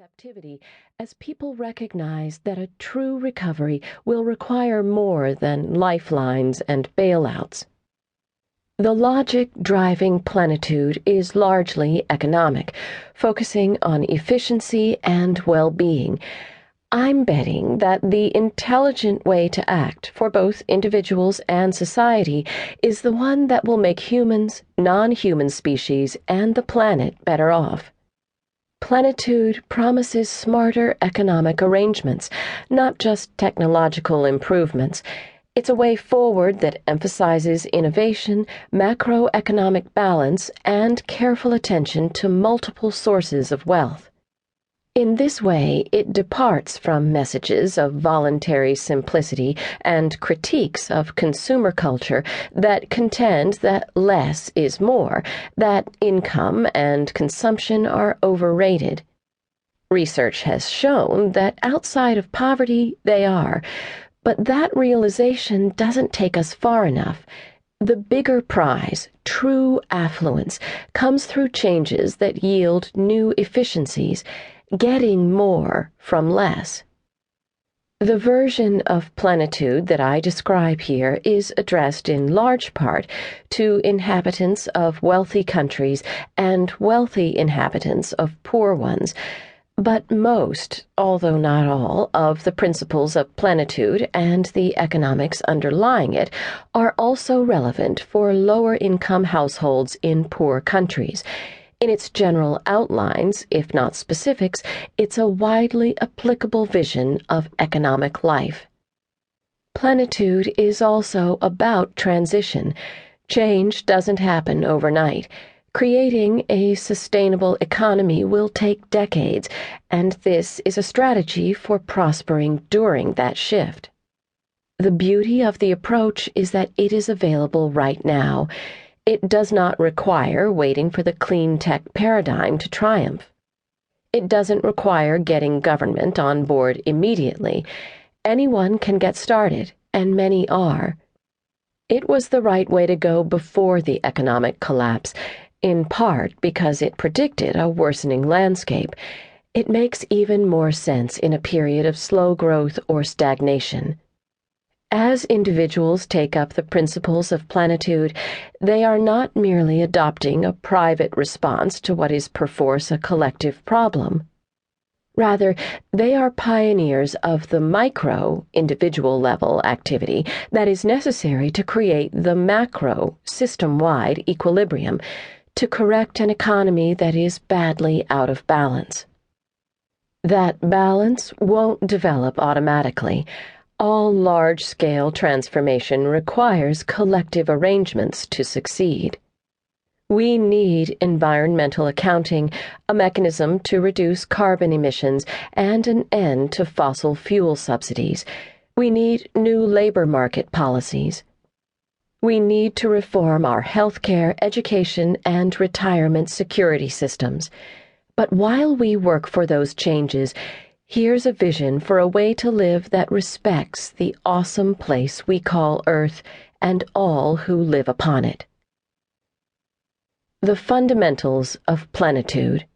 receptivity as people recognize that a true recovery will require more than lifelines and bailouts. The logic driving Plenitude is largely economic, focusing on efficiency and well-being. I'm betting that the intelligent way to act for both individuals and society is the one that will make humans, non-human species, and the planet better off. Plenitude promises smarter economic arrangements, not just technological improvements. It's a way forward that emphasizes innovation, macroeconomic balance, and careful attention to multiple sources of wealth. In this way, it departs from messages of voluntary simplicity and critiques of consumer culture that contend that less is more, that income and consumption are overrated. Research has shown that outside of poverty, they are, but that realization doesn't take us far enough. The bigger prize, true affluence, comes through changes that yield new efficiencies, getting more from less. The version of Plenitude that I describe here is addressed in large part to inhabitants of wealthy countries and wealthy inhabitants of poor ones, but most, although not all, of the principles of Plenitude and the economics underlying it are also relevant for lower-income households in poor countries. In its general outlines, if not specifics, it's a widely applicable vision of economic life. Plenitude is also about transition. Change doesn't happen overnight. Creating a sustainable economy will take decades, and this is a strategy for prospering during that shift. The beauty of the approach is that it is available right now. It does not require waiting for the clean tech paradigm to triumph. It doesn't require getting government on board immediately. Anyone can get started, and many are. It was the right way to go before the economic collapse, in part because it predicted a worsening landscape. It makes even more sense in a period of slow growth or stagnation. As individuals take up the principles of Plenitude, they are not merely adopting a private response to what is perforce a collective problem. Rather, they are pioneers of the micro, individual-level activity that is necessary to create the macro, system-wide equilibrium, to correct an economy that is badly out of balance. That balance won't develop automatically. All large-scale transformation requires collective arrangements to succeed. We need environmental accounting, a mechanism to reduce carbon emissions, and an end to fossil fuel subsidies. We need new labor market policies. We need to reform our healthcare, education, and retirement security systems. But while we work for those changes, here's a vision for a way to live that respects the awesome place we call Earth and all who live upon it. The fundamentals of Plenitude.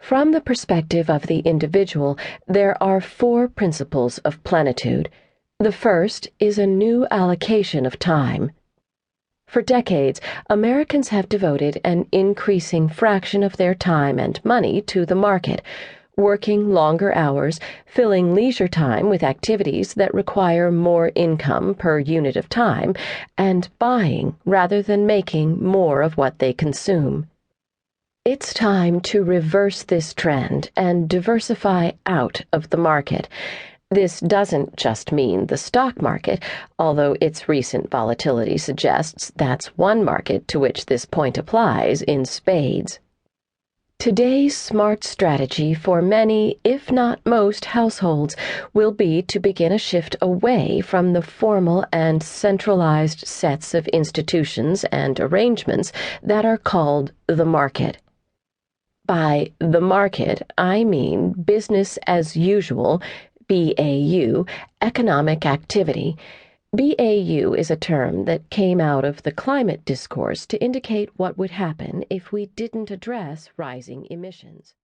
From the perspective of the individual, there are 4 principles of Plenitude. The first is a new allocation of time. For decades, Americans have devoted an increasing fraction of their time and money to the market, working longer hours, filling leisure time with activities that require more income per unit of time, and buying rather than making more of what they consume. It's time to reverse this trend and diversify out of the market. This doesn't just mean the stock market, although its recent volatility suggests that's one market to which this point applies in spades. Today's smart strategy for many, if not most, households will be to begin a shift away from the formal and centralized sets of institutions and arrangements that are called the market. By the market, I mean business as usual, BAU, economic activity. BAU is a term that came out of the climate discourse to indicate what would happen if we didn't address rising emissions.